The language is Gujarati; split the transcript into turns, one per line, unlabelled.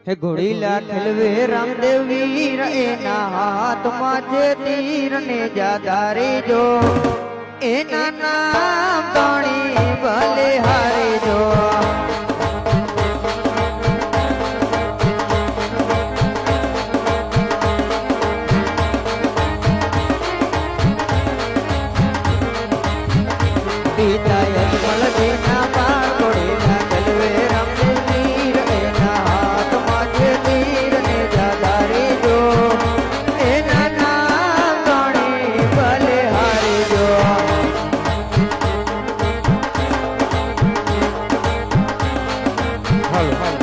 હે ઘોડીલા ઠલવે રામદેવ વીર એના હાથમાં છે તીર ને જાદારે જો એના નામ ધણી ભલે હારે જો પિતા યજમલ દેના બાળ ઘોડીલા ઠલવે રામદેવ વીર એના હાથમાં છે તીર ને જાદારે જો એના નામ ધણી ભલે હારે જો હાલો